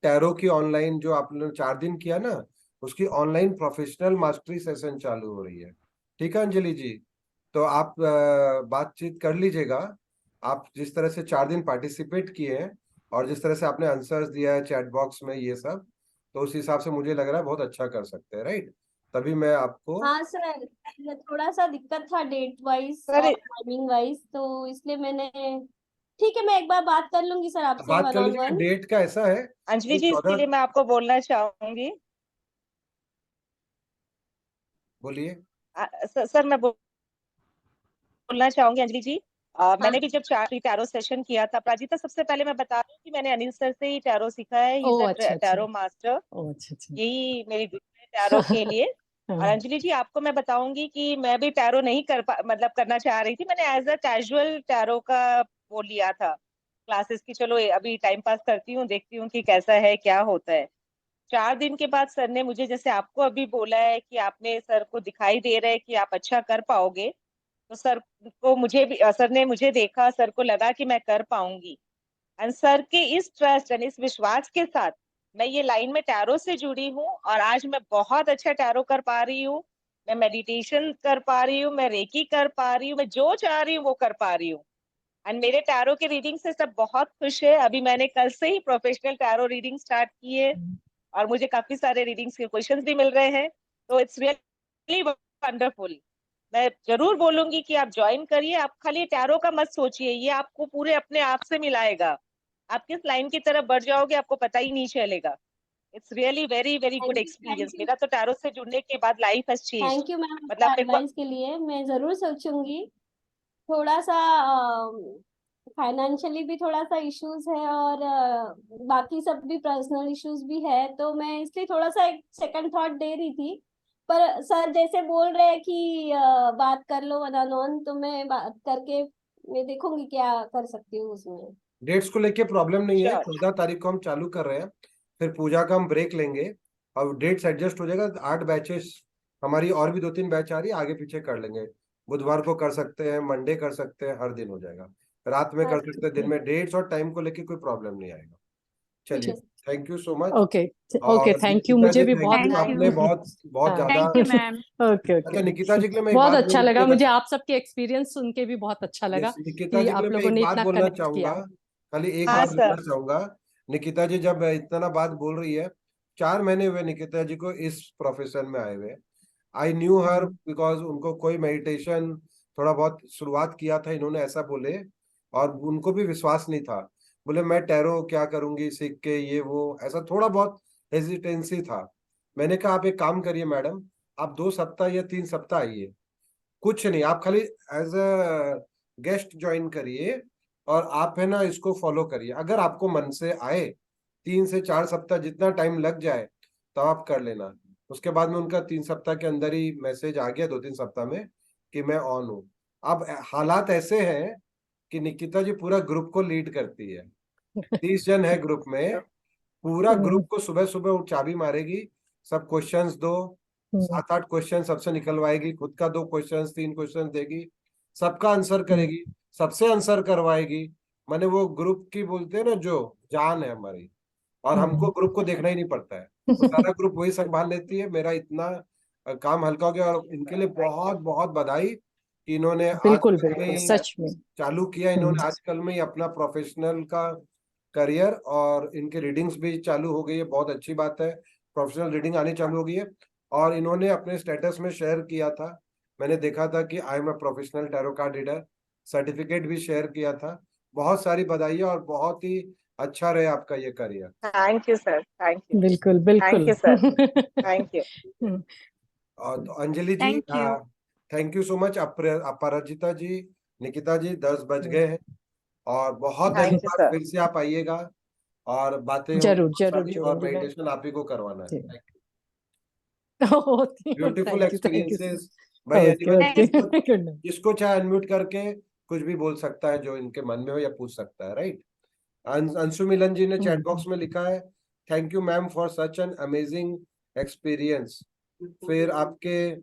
टैरो की, ऑनलाइन जो आपने 4 दिन किया ना, उसकी ऑनलाइन प्रोफेशनल मास्टरी सेशन चालू हो रही है। ठीक है अंजलि जी? तो आप बातचीत कर लीजिएगा। आप जिस तरह से 4 दिन पार्टिसिपेट किए हैं और जिस तरह से आपने आंसर्स दिया है चैट बॉक्स में, ये सब, तो उस हिसाब से मुझे लग रहा है बहुत अच्छा कर सकते हैं, राइट। तभी मैं आपको हाँ सर, थोड़ा सा दिक्कत था डेट वाइज सर, और टाइमिंग वाइज, तो इसलिए मैंने, ठीक है, मैं एक बार बात कर लूंगी सर आपसे बात वन कर ऑन लीजिएगा। वन। डेट का ऐसा है अंजलि कि जी, इसके 14। लिए मैं आपको बोलना चाहूंगी। बोलिए। सर, मैं बोलना चाहूंगी अंजलि जी। हाँ मैंने भी जब टैरो सेशन किया था, प्राजिता, सबसे पहले मैं बता दूं कि मैंने अनिल सर से ही टैरो सीखा है। ही ओ इज अ अच्छा अच्छा। Tarot master. ओ अच्छा अच्छा। यही मेरी गुरु है टैरो के लिए। और हाँ, अंजलि जी, आपको मैं बताऊंगी कि मैं भी टैरो नहीं मतलब करना चाह रही थी। मैंने एज अ कैजुअल टैरो का वो लिया था क्लासेस की, चलो अभी टाइम पास करती हूँ, देखती हूँ कि कैसा है, क्या होता है। 4 दिन के बाद सर ने मुझे, जैसे आपको अभी बोला है कि आपने सर को दिखाई दे रहा है कि आप अच्छा कर पाओगे, तो सर को मुझे भी, सर ने मुझे देखा, सर को लगा कि मैं कर पाऊंगी। एंड सर के इस ट्रस्ट एंड इस विश्वास के साथ मैं ये लाइन में टैरो से जुड़ी हूँ, और आज मैं बहुत अच्छा टैरो कर पा रही हूँ। मैं मेडिटेशन कर पा रही हूँ, मैं रेकी कर पा रही हूँ, मैं जो चाह रही हूँ वो कर पा रही हूँ। एंड मेरे टैरो के रीडिंग से सब बहुत खुश है। अभी मैंने कल से ही प्रोफेशनल टैरो रीडिंग स्टार्ट की है, और मुझे काफी सारे रीडिंग्स के क्वेश्चंस भी मिल रहे हैं। तो इट्स रियली वंडरफुल। मैं जरूर बोलूंगी कि आप ज्वाइन करिए। आप खाली टैरो का मत सोचिए, ये आपको पूरे अपने आप से मिलाएगा। आप किस लाइन की तरफ बढ़ जाओगे आपको पता ही नहीं चलेगा। It's really very very good Thank you, experience. thank you. मेरा तो टैरो से जुड़ने के बाद life has changed. Thank you ma'am मतलब मेरे को एडवाइस के लिए, मैं जरूर सोचूंगी। थोड़ा सा फाइनेंशियली भी थोड़ा सा इश्यूज है और बाकी सब भी पर्सनल इश्यूज भी है, तो मैं इसलिए थोड़ा सा एक सेकंड थॉट दे रही थी। पर सर जैसे बोल रहे हैं कि बात कर लो वन ऑन वन, तो मैं बात करके मैं देखूंगी क्या कर सकती हूँ उसमें। डेट्स को लेके प्रॉब्लम नहीं है, श्योर 14 तारीख को हम चालू कर रहे हैं, फिर पूजा का हम ब्रेक लेंगे और डेट्स एडजस्ट हो जाएगा। 8 बैचेस हमारी और भी 2-3 बैच आ रही है, आगे पीछे कर लेंगे। बुधवार को कर सकते हैं, मंडे कर सकते हैं, हर दिन हो जाएगा, रात में कर सकते हैं, दिन में। डेट्स और टाइम को लेके कोई प्रॉब्लम नहीं आएगा। चलिए, thank you so much. Okay okay, और थैंक यू। निकिता मुझे जी, भी thank बहुत you, आपने बहुत बहुत हाँ। ज्यादा। Thank you ma'am. ओके अच्छा, ओके, निकिता जी के लिए मैं एक बहुत बात अच्छा लगा बोलना- मुझे। आप सबके एक्सपीरियंस सुन के भी बहुत अच्छा लगा Yes, निकिता कि जी के लिए आप मैं लोगों एक ने बात इतना बोलना कनेक्ट चाहूंगा, किया। खाली एक हाँ बात सर। बोलना चाहूंगा। निकिता जी जब इतना बात बोल रही है, 4 महीने हुए निकिता जी को इस प्रोफेशन में आए हुए। आई न्यू हर बिकॉज उनको कोई मेडिटेशन थोड़ा बहुत शुरुआत किया था, इन्होंने ऐसा बोले, और उनको भी विश्वास नहीं था। बोले मैं टैरो क्या करूंगी सीख के, ये वो, ऐसा थोड़ा बहुत हेजिटेंसी था। मैंने कहा आप एक काम करिए मैडम, आप 2 सप्ताह या 3 सप्ताह आइए, कुछ नहीं, आप खाली एज अ गेस्ट ज्वाइन करिए और आप है ना इसको फॉलो करिए। अगर आपको मन से आए 3 से 4 सप्ताह जितना टाइम लग जाए तो आप कर लेना। उसके बाद में उनका 3 सप्ताह के अंदर ही मैसेज आ गया, 2-3 सप्ताह में, कि मैं ऑन हूँ। अब हालात ऐसे हैं कि निकिता जी पूरा ग्रुप को लीड करती है। 30 जन है ग्रुप में, पूरा ग्रुप को सुबह सुबह वो चाबी मारेगी, सब क्वेश्चंस दो, 7-8 क्वेश्चन सबसे निकलवाएगी, खुद का 2 क्वेश्चन 3 क्वेश्चन देगी, सबका आंसर करेगी, सबसे आंसर करवाएगी। माने वो ग्रुप की बोलते हैं ना जो जान है हमारी, और हमको ग्रुप को देखना ही नहीं पड़ता है, वो सारा ग्रुप वही संभाल लेती है। मेरा इतना काम हल्का हो गया, और इनके लिए बहुत बहुत बधाई कि इन्होंने बिल्कुल आजकल में बिल्कुल, ही सच में। चालू किया। इन्होंने आजकल में ही अपना प्रोफेशनल का करियर, और इनके रीडिंग्स भी चालू हो गई है, बहुत अच्छी बात है, प्रोफेशनल रीडिंग आनी चालू हो गई है। और इन्होंने अपने स्टेटस में शेयर किया था, मैंने देखा था कि I am a professional tarot card reader, certificate भी शेयर किया था। बहुत सारी बधाई और बहुत ही अच्छा रहे आपका ये career. Thank you sir, thank you, बिल्कुल थैंक बिल्कुल। You sir, thank you. और तो Anjali ji, thank you. Thank you so much. Aparajita ji, Nikita ji, 10 बज गए हैं, और बहुत थैंक दिनों यू बाद सर। फिर से आप आइएगा और बातें होंगी जरूर बहुत जरूर सारी, और जोड़ूंगी मैं। मेडिटेशन आप ही को करवाना है। जी। ब्यूटीफुल थैंक यू एक्सपीरियंसेस भाई। ओके एनीवन ओके, जिसको गुड नाइट। जिसको चाहे अनम्यूट करके कुछ भी बोल सकता है जो इनके मन में हो, या पूछ सकता है, राइट। अंशु मिलन जी ने चैट बॉक्स में लिखा है, thank you ma'am for such an amazing experience. फिर आपके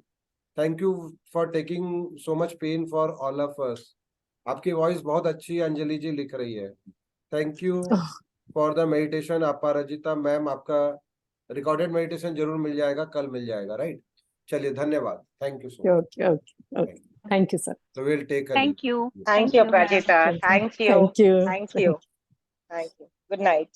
thank you for taking so much pain for all of us. आपकी वॉइस बहुत अच्छी है, अंजलि जी लिख रही है। Thank you for the meditation Aparajita ma'am, आपका रिकॉर्डेड मेडिटेशन जरूर मिल जाएगा, कल मिल जाएगा, राइट। चलिए, धन्यवाद, thank you so much. Okay okay okay, thank you sir. So we'll take a thank leave. You. Thank you Aparajita, thank you, thank you. Thank you, thank you. Good night.